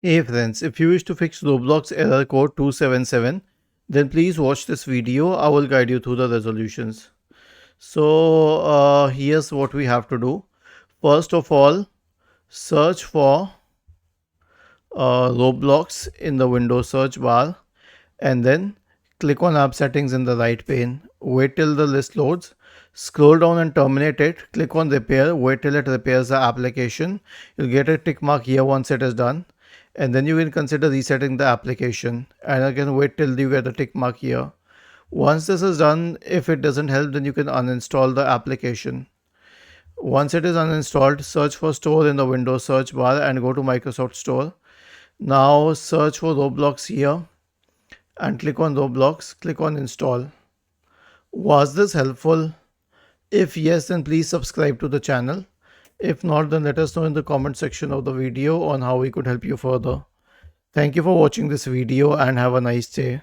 Hey friends, if you wish to fix Roblox error code 277, then please watch this video. I will guide you through the resolutions. Here's what we have to do. First of all, search for Roblox in the Windows search bar and then click on app settings in the right pane. Wait till the list loads. Scroll down and terminate it. Click on repair. Wait till it repairs the application. You'll get a tick mark here once it is done. And then you can consider resetting the application. And again, wait till you get a tick mark here. Once this is done, if it doesn't help, then you can uninstall the application. Once it is uninstalled, search for Store in the Windows search bar and go to Microsoft Store. Now search for Roblox here and click on Roblox, click on install. Was this helpful? If yes, then please subscribe to the channel. If not, then let us know in the comment section of the video on how we could help you further. Thank you for watching this video and have a nice day.